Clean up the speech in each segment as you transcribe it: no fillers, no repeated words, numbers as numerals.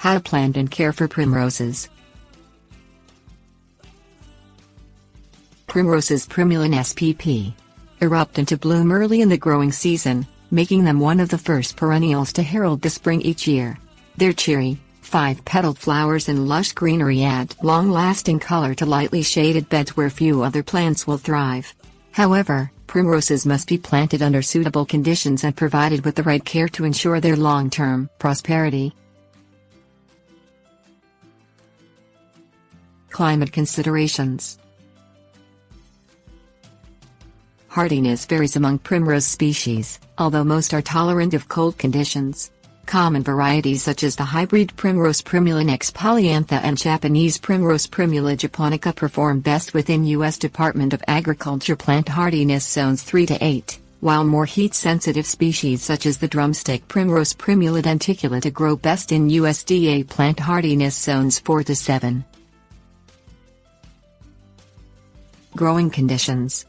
How to plant and care for primroses. Primroses Primula spp. Erupt into bloom early in the growing season, making them one of the first perennials to herald the spring each year. Their cheery, five-petaled flowers and lush greenery add long-lasting color to lightly shaded beds where few other plants will thrive. However, primroses must be planted under suitable conditions and provided with the right care to ensure their long-term prosperity. Climate considerations. Hardiness varies among primrose species, although most are tolerant of cold conditions. Common varieties such as the hybrid primrose Primula x polyantha and Japanese primrose Primula japonica perform best within U.S. Department of Agriculture plant hardiness zones 3 to 8, while more heat-sensitive species such as the drumstick primrose Primula denticulata grow best in USDA plant hardiness zones 4 to 7. Growing conditions.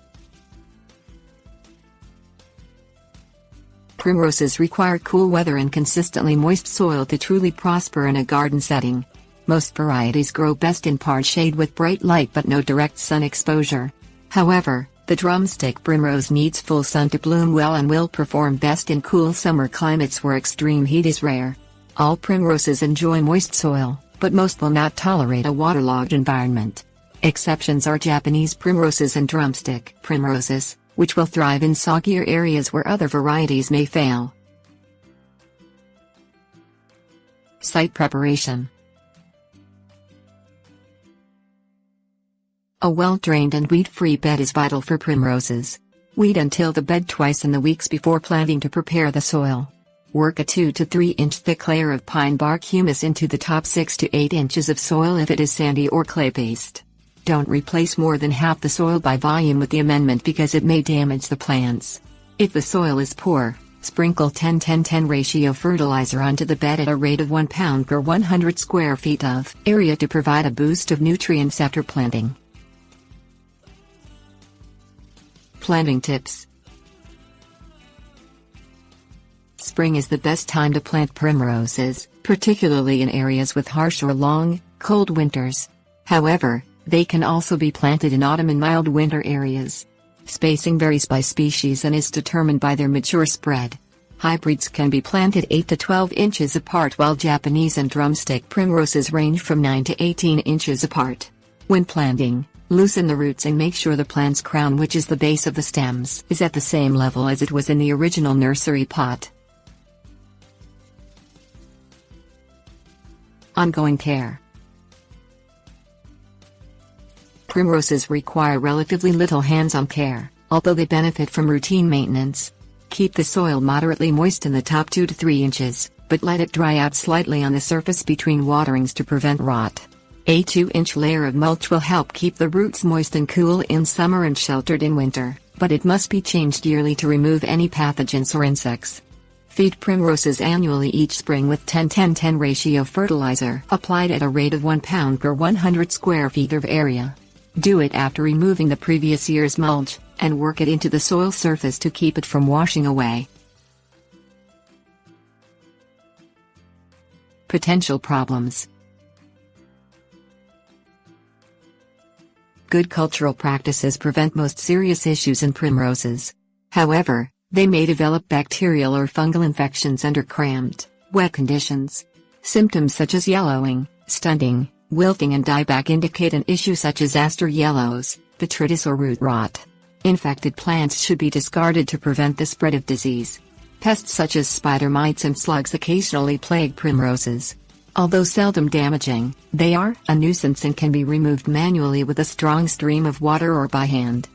Primroses require cool weather and consistently moist soil to truly prosper in a garden setting. Most varieties grow best in part shade with bright light but no direct sun exposure. However, the drumstick primrose needs full sun to bloom well and will perform best in cool summer climates where extreme heat is rare. All primroses enjoy moist soil, but most will not tolerate a waterlogged environment. Exceptions are Japanese primroses and drumstick primroses, which will thrive in soggier areas where other varieties may fail. Site preparation. A well-drained and weed-free bed is vital for primroses. Weed and till the bed twice in the weeks before planting to prepare the soil. Work a 2 to 3 inch thick layer of pine bark humus into the top 6 to 8 inches of soil if it is sandy or clay-based. Don't replace more than half the soil by volume with the amendment because it may damage the plants. If the soil is poor, sprinkle 10-10-10 ratio fertilizer onto the bed at a rate of 1 pound per 100 square feet of area to provide a boost of nutrients after planting. Planting tips. Spring is the best time to plant primroses, particularly in areas with harsh or long, cold winters. However, they can also be planted in autumn and mild winter areas. Spacing varies by species and is determined by their mature spread. Hybrids can be planted 8 to 12 inches apart while Japanese and drumstick primroses range from 9 to 18 inches apart. When planting, loosen the roots and make sure the plant's crown, which is the base of the stems, is at the same level as it was in the original nursery pot. Ongoing care. Primroses require relatively little hands-on care, although they benefit from routine maintenance. Keep the soil moderately moist in the top 2 to 3 inches, but let it dry out slightly on the surface between waterings to prevent rot. A 2-inch layer of mulch will help keep the roots moist and cool in summer and sheltered in winter, but it must be changed yearly to remove any pathogens or insects. Feed primroses annually each spring with 10-10-10 ratio fertilizer applied at a rate of 1 pound per 100 square feet of area. Do it after removing the previous year's mulch, and work it into the soil surface to keep it from washing away. Potential problems. Good cultural practices prevent most serious issues in primroses. However, they may develop bacterial or fungal infections under cramped, wet conditions. Symptoms such as yellowing, stunting, wilting and dieback indicate an issue such as aster yellows, botrytis or root rot. Infected plants should be discarded to prevent the spread of disease. Pests such as spider mites and slugs occasionally plague primroses. Although seldom damaging, they are a nuisance and can be removed manually with a strong stream of water or by hand.